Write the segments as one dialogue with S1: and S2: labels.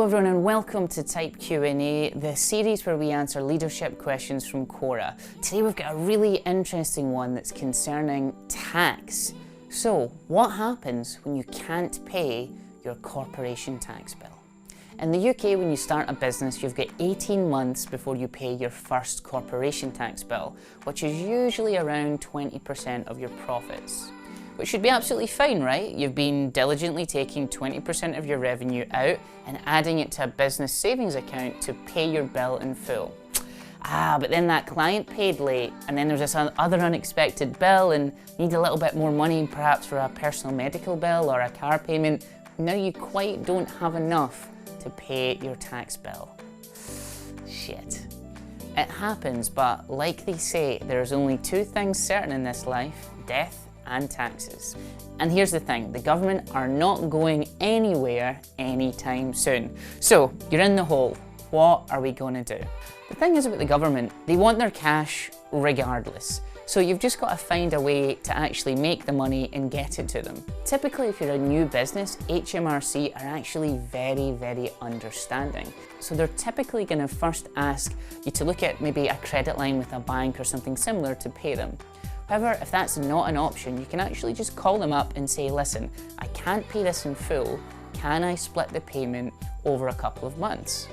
S1: everyone and welcome to Type Q&A, the series where we answer leadership questions from Quora. Today we've got a really interesting one that's concerning tax. So, what happens when you can't pay your corporation tax bill? In the UK, when you start a business, you've got 18 months before you pay your first corporation tax bill, which is usually around 20% of your profits. Which should be absolutely fine, right? You've been diligently taking 20% of your revenue out and adding it to a business savings account to pay your bill in full. But then that client paid late, and then there's this other unexpected bill, and you need a little bit more money, perhaps for a personal medical bill or a car payment. Now you quite don't have enough to pay your tax bill. Shit. It happens, but like they say, there's only two things certain in this life: death and taxes. And here's the thing, the government are not going anywhere anytime soon. So you're in the hole. What are we going to do? The thing is about the government, they want their cash regardless. So you've just got to find a way to actually make the money and get it to them. Typically, if you're a new business, HMRC are actually very, very understanding. So they're typically going to first ask you to look at maybe a credit line with a bank or something similar to pay them. However, if that's not an option, you can actually just call them up and say, listen, I can't pay this in full. Can I split the payment over a couple of months?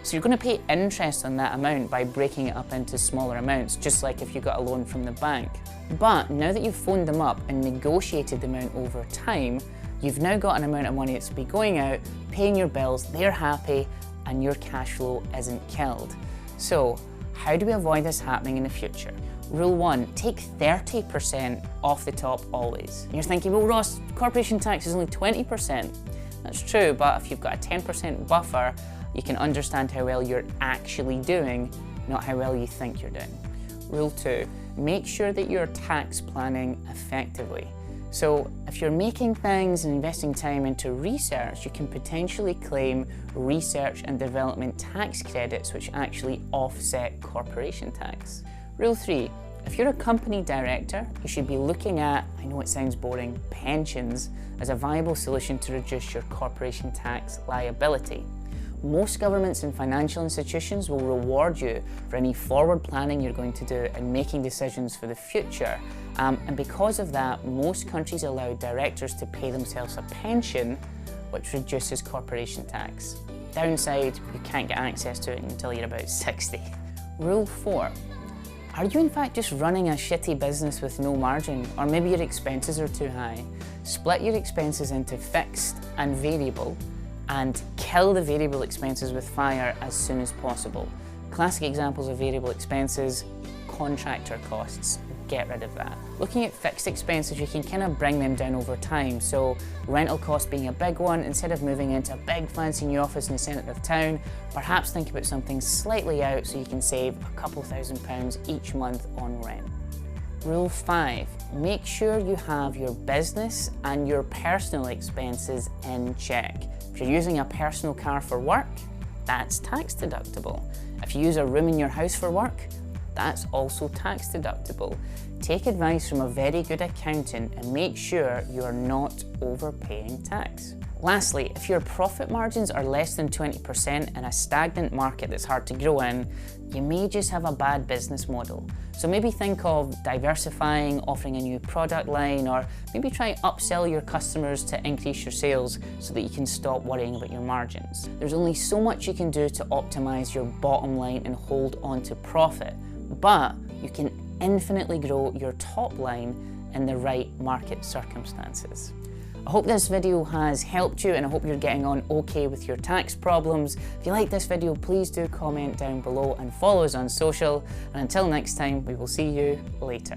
S1: So you're going to pay interest on that amount by breaking it up into smaller amounts, just like if you got a loan from the bank. But now that you've phoned them up and negotiated the amount over time, you've now got an amount of money that's be going out, paying your bills, they're happy, and your cash flow isn't killed. So how do we avoid this happening in the future? Rule 1, take 30% off the top always. And you're thinking, well Ross, corporation tax is only 20%. That's true, but if you've got a 10% buffer, you can understand how well you're actually doing, not how well you think you're doing. Rule 2, make sure that you're tax planning effectively. So if you're making things and investing time into research, you can potentially claim research and development tax credits which actually offset corporation tax. Rule 3, if you're a company director, you should be looking at, I know it sounds boring, pensions as a viable solution to reduce your corporation tax liability. Most governments and financial institutions will reward you for any forward planning you're going to do and making decisions for the future. And because of that, most countries allow directors to pay themselves a pension, which reduces corporation tax. Downside, you can't get access to it until you're about 60. Rule 4. Are you in fact just running a shitty business with no margin? Or maybe your expenses are too high? Split your expenses into fixed and variable and kill the variable expenses with fire as soon as possible. Classic examples of variable expenses, contractor costs. Get rid of that. Looking at fixed expenses, you can kind of bring them down over time. So rental cost being a big one, instead of moving into a big fancy new office in the centre of town, perhaps think about something slightly out so you can save a couple £1,000s each month on rent. Rule 5, make sure you have your business and your personal expenses in check. If you're using a personal car for work, that's tax deductible. If you use a room in your house for work, that's also tax deductible. Take advice from a very good accountant and make sure you're not overpaying tax. Lastly, if your profit margins are less than 20% in a stagnant market that's hard to grow in, you may just have a bad business model. So maybe think of diversifying, offering a new product line, or maybe try and upsell your customers to increase your sales so that you can stop worrying about your margins. There's only so much you can do to optimize your bottom line and hold on to profit, but you can infinitely grow your top line in the right market circumstances. I hope this video has helped you and I hope you're getting on okay with your tax problems. If you like this video, please do comment down below and follow us on social. And until next time, we will see you later.